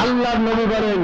আল্লাহর নবী বলেন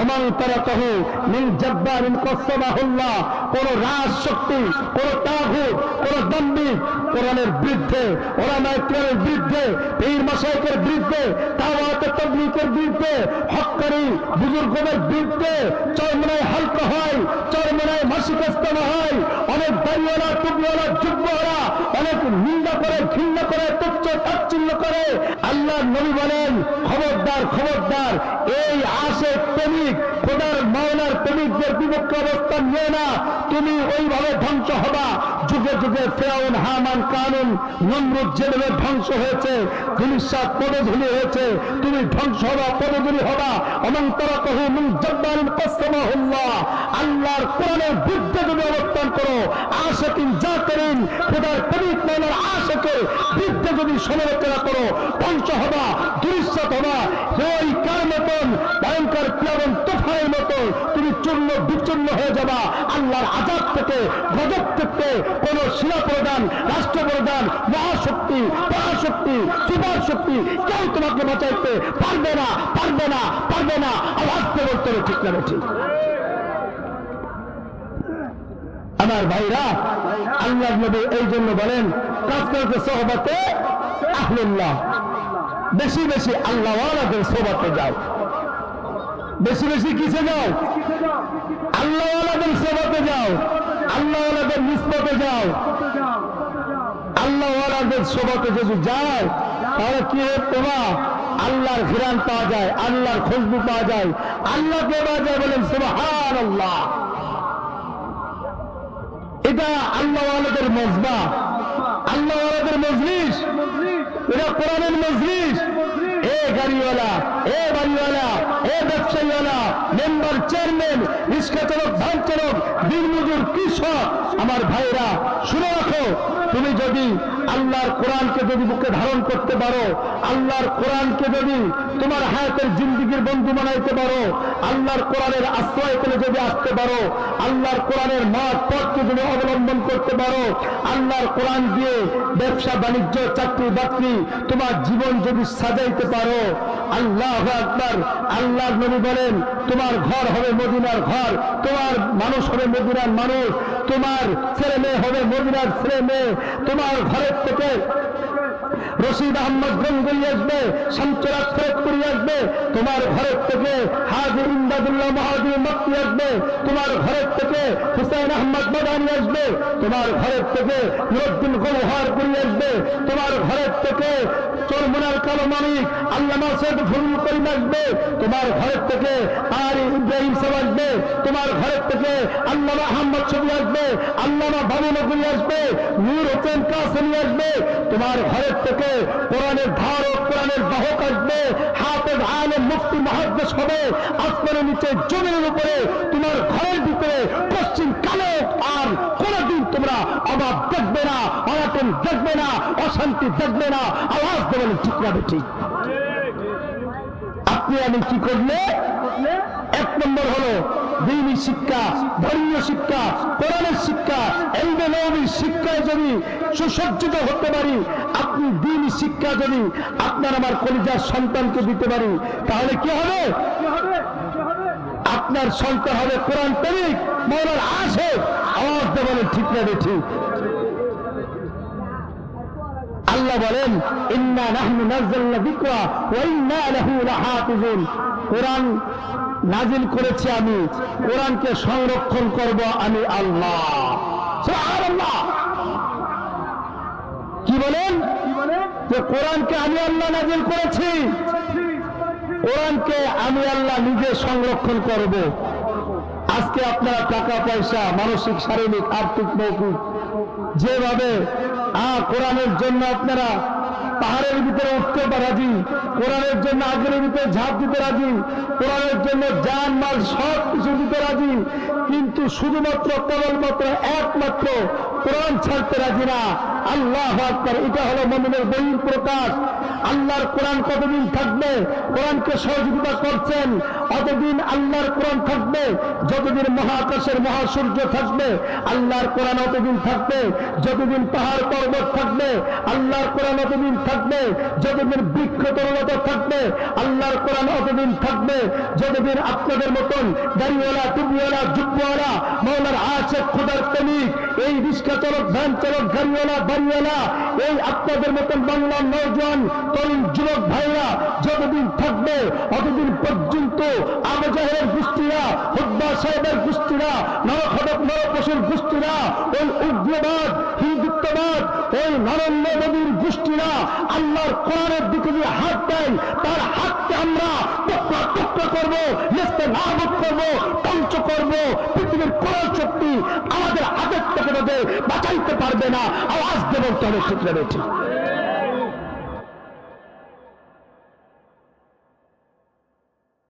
ওমান তারাকাহু মিন জাব্বারিন কাসাবাহুল্লাহ, কোন রাজ শক্তি, কোন তাগুত, কোন দাম্ভিক কোরআনের বিরুদ্ধে, উলামায়ে কেরামের বিরুদ্ধে, পীর মাশায়েখের বিরুদ্ধে, দাওয়াতে তাবলীগের বিরুদ্ধে, হক্কানি বুজুর্গদের বিরুদ্ধে চরমনায় হালকা হয়, চরমনায় মাসিক ইজতেমা হয়, অনেক দাড়িওয়ালা টুপিওয়ালা যুবকরা অনেক নিন্দা করে, ঘৃণা করে, তুচ্ছ তাচ্ছিল্য করে। আল্লাহর নবী বলেন খবরদার খবরদার, এই আশিক প্রেমিক খোদার মাওলার প্রেমিকদের বিপক্ষে অবস্থান নিয়ে না, তুমি ওইভাবে ধ্বংস হবা। যুগে যুগে ফিরআউন, হামান, কারুন, নমরুদ যেভাবে ধ্বংস হয়েছে, ধুলিসাৎ পদধূলি হয়েছে, তুমি ধ্বংস হবা, পদধূলি হবা। ওমান তারাকাহু মিন জাব্বারিন কাসাবাহুল্লাহ, আল্লাহর কোরআনের বিরুদ্ধে যদি অবস্থান করো, আশিকিন জাকিরিন খোদার প্রেমিক মাওলার আশিকের বিরুদ্ধে যদি সমালোচনা করো, ধ্বংস হবা, ধুলিসাৎ হবা। ওই কার মতন ভয়ঙ্কর প্লাবন তুফানের মতো তুমি চূর্ণ বিচূর্ণ হয়ে যাবা। আল্লাহর আযাব থেকে, গজব থেকে কোন সেনা প্রধান, রাষ্ট্র প্রধান, মহাশক্তি, পরাশক্তি, সুপার শক্তি কেউ তোমাকে বাঁচাইতে পারবে না, পারবে না, পারবে না। আওয়াজ দিয়ে বলতে হবে ঠিক না ঠিক? আমার ভাইরা, আল্লাহর নবী এই জন্য বলেন কাসরাতে সোহবতে আহলুল্লাহ, বেশি বেশি আল্লাহওয়ালাদের সোহবতে যাও। বেশি বেশি কিসে যাও? আল্লাহওয়ালাদের সোহবতে যাও, আল্লাহওয়ালাদের নিসবতে যাও। আল্লাহওয়ালাদের সোহবতে যদি যাও তাহলে কি হয়? তোমার আল্লাহর ঘিরান পাওয়া যায়, আল্লাহর খুশবু পাওয়া যায়, আল্লাহকে পাওয়া যায়। বলেন সুবহানাল্লাহ। এটা আল্লাহওয়ালাদের মজমা, আল্লাহওয়ালাদের মজলিস, এটা কোরআনের মজলিস। এ গাড়িওয়ালা, এ বাড়িওয়ালা, এ ব্যবসায়ীওয়ালা, মেম্বার, চেয়ারম্যান, রিক্সা চালক, ভ্যান চালক, দিনমজুর, কৃষক, আমার ভাইরা শুনে রাখো, তুমি যদি আল্লাহর কোরআনকে যদি বুকে ধারণ করতে পারো, আল্লাহর কোরআনকে যদি তোমার হায়াতের জিন্দেগির বন্ধু বানাইতে পারো, আল্লাহর কোরআনের আশ্রয় করে যদি আসতে পারো, আল্লাহর কোরআনের মাঠ পথকে যদি অবলম্বন করতে পারো, আল্লাহর কোরআন দিয়ে ব্যবসা বাণিজ্য, চাকরি বাকরি, তোমার জীবন যদি সাজাইতে পারো, আল্লাহু আকবার। আল্লাহর নবী বলেন তোমার ঘর হবে মদিনার ঘর, তোমার মানুষ হবে মদিনার মানুষ, তোমার ছেলে মেয়ে হবে মদিনার ছেলে মেয়ে। তোমার ঘরের থেকে রশিদ আহমদ গঙ্গুই আসবে, শামচুরাত ফরিদপুরি আসবে, তোমার ঘরের থেকে হাজী ইমদাদুল্লাহ মাহাদি মক্কি আসবে, তোমার ঘরের থেকে হুসাইন আহমদ মাদানি আসবে, তোমার ঘরের থেকে নুরুদ্দিন গৌহরপুরি আসবে, তোমার ঘরের থেকে চরমনার কালো মানিক আল্লামা সৈয়দ ফজলুল করিম আসবে, তোমার ঘরের থেকে আলী ইব্রাহিম সাহেব আসবে, তোমার ঘরের থেকে আল্লামা আহমদ শফি আসবে, আল্লামা বাবু নগরী আসবে, নূর হোসেন কাসেমি আসবে, তোমার ঘরের থেকে কোরআনের ধারক, কোরআনের বাহক আসবে, হাফেজ, আলেম, মুফতি, মুহাদ্দিস হবে। আসমানের নিচে, জমিনের উপরে, তোমার ঘরের ভিতরে পশ্চিম কালো আর কোনদিন তোমরা অভাব দেখবে না, অনাটন দেখবে না, অশান্তি দেখবে না। আওয়াজ দেবেন ঠিক না ঠিক? আপনি আমি কি করলে? এক নম্বর হলো দ্বীনি শিক্ষা, ধর্মীয় শিক্ষা, কোরআনের শিক্ষা, ইলমে নবীর শিক্ষায় যদি সুসজ্জিত হতে পারি, আপনি দ্বীনি শিক্ষা যদি আপনার আমার কলিজার সন্তানকে দিতে পারি, তাহলে কি হবে? আপনার সন্তান হবে কোরআন প্রেমিক, মাওলার আশিক। আওয়াজ দেবেন ঠিক না ঠিক? আল্লাহ বলেন ইন্না নাহনু নাযালনা যিকরা ওয়া ইন্না লাহু লাহাফিজুন, কোরআন নাজিল করেছি আমি, কোরআনকে সংরক্ষণ করব আমি আল্লাহ। সুবহানাল্লাহ। কি বলেন? যে কোরআনকে আমি আল্লাহ নাজিল করেছি, কোরআনকে আমি আল্লাহ নিজে সংরক্ষণ করব। আজকে আপনারা টাকা পয়সা, মানসিক, শারীরিক, আর্থিক, মৌখিক যেভাবে কোরআনের জন্য আপনারা পাহাড়ের ভিতরে উঠতে রাজি, কোরআনের জন্য আগের ভিতরে ঝাঁপ দিতে রাজি, কোরআনের জন্য জান মাল সব কিছু দিতে রাজি, কিন্তু শুধুমাত্র কেবলমাত্র একমাত্র কোরআন ছাড়তে রাজি না। আল্লাহু আকবার। এটা হলো মুমিনের বহির প্রকাশ। আল্লাহর কোরআন কতদিন থাকবে? কোরআনকে সহযোগিতা করছেন অতদিন আল্লাহর কোরআন থাকবে। যতদিন মহাকাশের মহাসূর্য থাকবে আল্লাহর কোরআন অতদিন থাকবে। যতদিন পাহাড় পর্বত থাকবে আল্লাহর কোরআন অতদিন থাকবে। যতদিন বৃক্ষ তরলতা থাকবে আল্লাহর কোরআন অতদিন থাকবে। যতদিন আপনাদের মতন গাড়িওয়ালা, টুপিওয়ালা, জুব্বাওয়ালা, মাওলার আশেক, খোদার প্রেমিক, এই রিক্সা চালক, ভ্যান চালক, গাড়িওয়ালা, বাড়িওয়ালা, এই আপনাদের মতন বাংলার নওজোয়ান তরুণ যুবক ভাইরা যতদিন থাকবে অতদিন পর্যন্ত আবু জাহেলের গোষ্ঠীরা, হুদ্দা সাহেবের গোষ্ঠীরা, নরখদক নরপশুর গোষ্ঠীরা, ওই উগ্রবাদ, হিন্দুত্ববাদ, ওই নরেন্দ্র মোদীর গোষ্ঠীরা আল্লাহর কোরআনের দিকে যে হাত দেয় তার হাতকে আমরা টুকরা টুকরা করবো, নেস্তে নাবুদ করবো, ধ্বংস করবো। পৃথিবীর কোন শক্তি আমাদের হাতের থেকে তাদের বাঁচাইতে পারবে না। আওয়াজ দেব তবে ঠিক ঠিক।